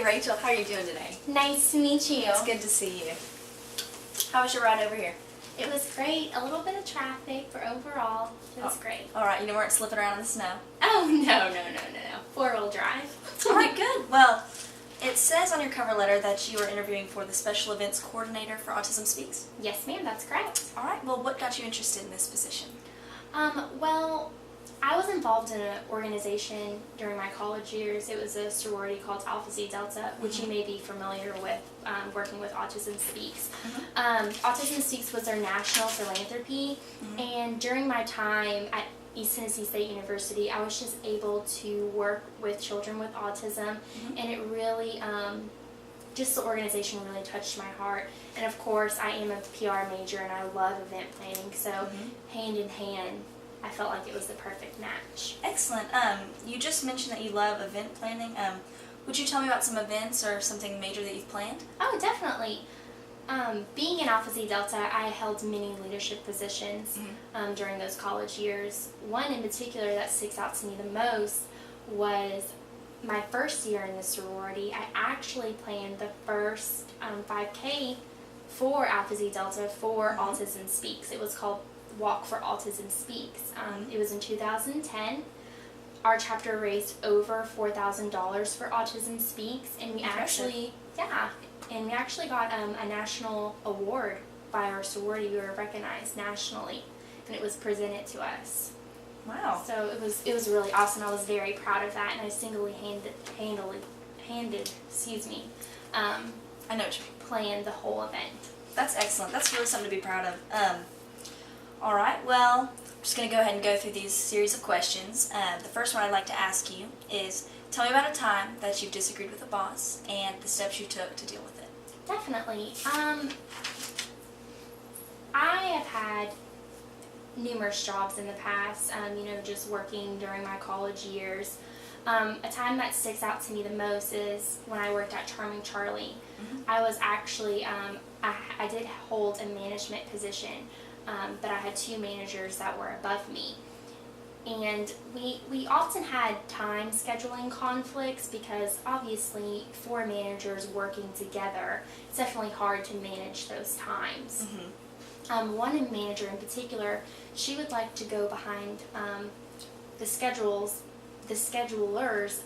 Rachel. How are you doing today? Nice to meet you. It's good to see you. How was your ride over here? It was great. A little bit of traffic, but overall, it was great. All right, you weren't slipping around in the snow? Oh, no. Four-wheel drive. All right, good. Well, it says on your cover letter that you are interviewing for the Special Events Coordinator for Autism Speaks. Yes, ma'am, that's correct. All right, well, what got you interested in this position? Well, I was involved in an organization during my college years. It was a sorority called Alpha Zeta Delta, which you may be familiar with, working with Autism Speaks. Autism Speaks was our national philanthropy, and during my time at East Tennessee State University, I was just able to work with children with autism, and it really, just the organization really touched my heart. And of course, I am a PR major and I love event planning, so hand in hand, I felt like it was the perfect match. Excellent. You just mentioned that you love event planning. Would you tell me about some events or something major that you've planned? Oh, definitely. Being in Alpha Zeta Delta, I held many leadership positions during those college years. One in particular that sticks out to me the most was my first year in the sorority. I actually planned the first 5K for Alpha Zeta Delta for Autism Speaks. It was called Walk for Autism Speaks. It was in 2010. Our chapter raised over $4,000 for Autism Speaks, and we actually got a national award by our sorority. We were recognized nationally, and it was presented to us. Wow. So it was really awesome. I was very proud of that, and I I know what you mean. planned the whole event. That's excellent. That's really something to be proud of. All right, well, I'm just going to go ahead and go through these series of questions. The first one I'd like to ask you is, tell me about a time that you've disagreed with a boss and the steps you took to deal with it. Definitely. I have had numerous jobs in the past, just working during my college years. A time that sticks out to me the most is when I worked at Charming Charlie. I was actually, I did hold a management position, but I had two managers that were above me. And we often had time scheduling conflicts because obviously 4 managers working together, it's definitely hard to manage those times. One manager in particular, she would like to go behind the schedulers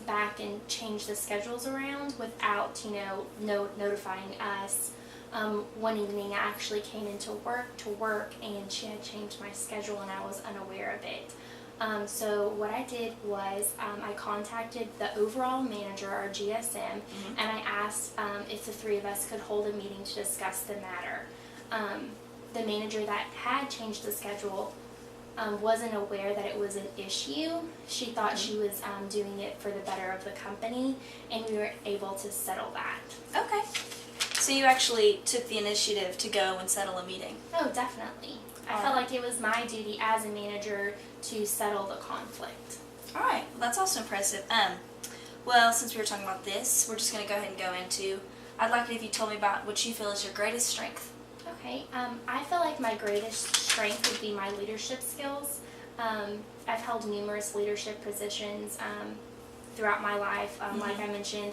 back and change the schedules around without, notifying us. One evening I actually came into work and she had changed my schedule and I was unaware of it. So what I did was I contacted the overall manager, our GSM, and I asked if the 3 of us could hold a meeting to discuss the matter. The manager that had changed the schedule wasn't aware that it was an issue. She thought she was doing it for the better of the company, and we were able to settle that. Okay. So you actually took the initiative to go and settle a meeting? Oh, definitely. I felt like it was my duty as a manager to settle the conflict. All right. Well, that's also impressive. Well, since we were talking about this, we're just going to go ahead and go into, I'd like it if you told me about what you feel is your greatest strength. Okay. I feel like my greatest strength would be my leadership skills. I've held numerous leadership positions throughout my life. Like I mentioned,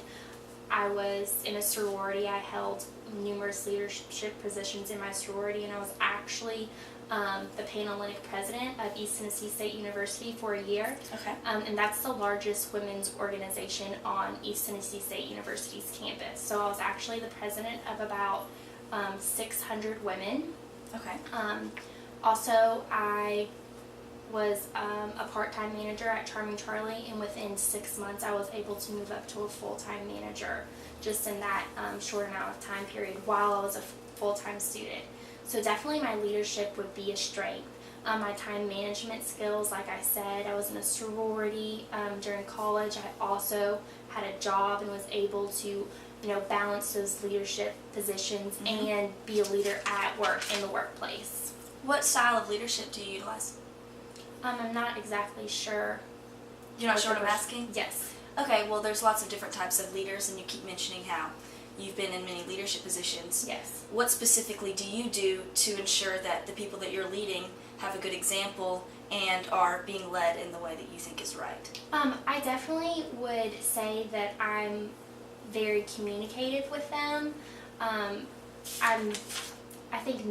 I was in a sorority. I held numerous leadership positions in my sorority, and I was actually the Panhellenic president of East Tennessee State University for a year. Okay. And that's the largest women's organization on East Tennessee State University's campus. So I was actually the president of about 600 women. Okay. Also, I was a part-time manager at Charming Charlie, and within 6 months I was able to move up to a full-time manager just in that short amount of time period while I was a full-time student. So definitely my leadership would be a strength. My time management skills, like I said, I was in a sorority during college. I also had a job and was able to balance those leadership positions and be a leader at work in the workplace. What style of leadership do you utilize? I'm not exactly sure. You're not sure what I'm asking? Yes. Okay, well, there's lots of different types of leaders, and you keep mentioning how you've been in many leadership positions. Yes. What specifically do you do to ensure that the people that you're leading have a good example and are being led in the way that you think is right? I definitely would say that I'm very communicative with them. I think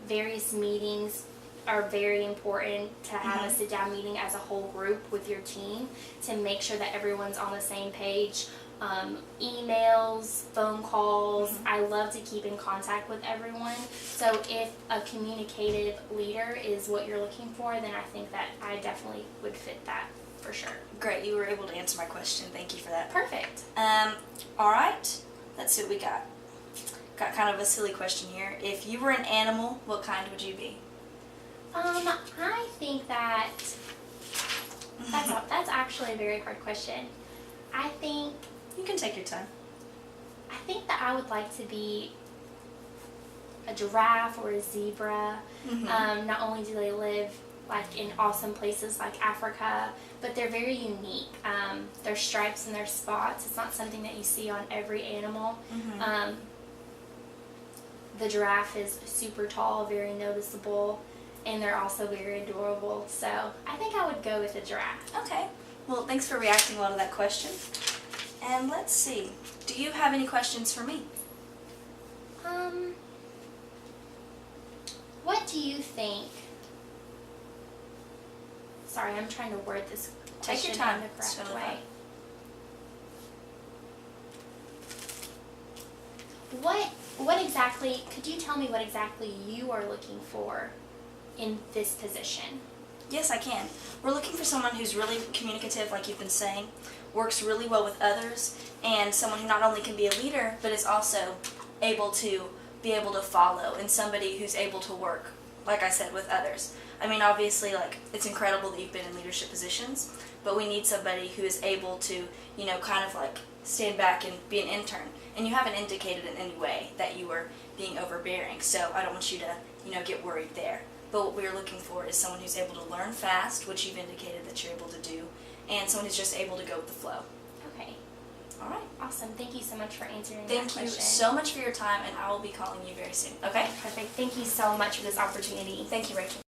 various meetings are very important to have a sit-down meeting as a whole group with your team to make sure that everyone's on the same page. Emails, phone calls, I love to keep in contact with everyone. So if a communicative leader is what you're looking for, then I think that I definitely would fit that for sure. Great, you were able to answer my question. Thank you for that. Perfect. All right, let's see what we got. Got kind of a silly question here. If you were an animal, what kind would you be? I think that's actually a very hard question. I think You can take your time. that I would like to be a giraffe or a zebra. Not only do they live like in awesome places like Africa, but they're very unique. Their stripes and their spots, it's not something that you see on every animal. The giraffe is super tall, very noticeable, and they're also very adorable. So I think I would go with a giraffe. Okay. Well, thanks for reacting well to that question. And let's see. Do you have any questions for me? What do you think? Sorry, I'm trying to word this Take question your time. in the It's correct totally way. Could you tell me what exactly you are looking for in this position? Yes, I can. We're looking for someone who's really communicative, like you've been saying, works really well with others, and someone who not only can be a leader, but is also able to follow, and somebody who's able to work, like I said, with others. I mean, obviously, like, it's incredible that you've been in leadership positions, but we need somebody who is able to, kind of like stand back and be an intern. And you haven't indicated in any way that you were being overbearing, so I don't want you to, get worried there. But what we're looking for is someone who's able to learn fast, which you've indicated that you're able to do, and someone who's just able to go with the flow. Okay. All right. Awesome. Thank you so much for answering that Thank question. you so much for your time, and I will be calling you very soon. Okay? Perfect. Thank you so much for this opportunity. Thank you, Rachel.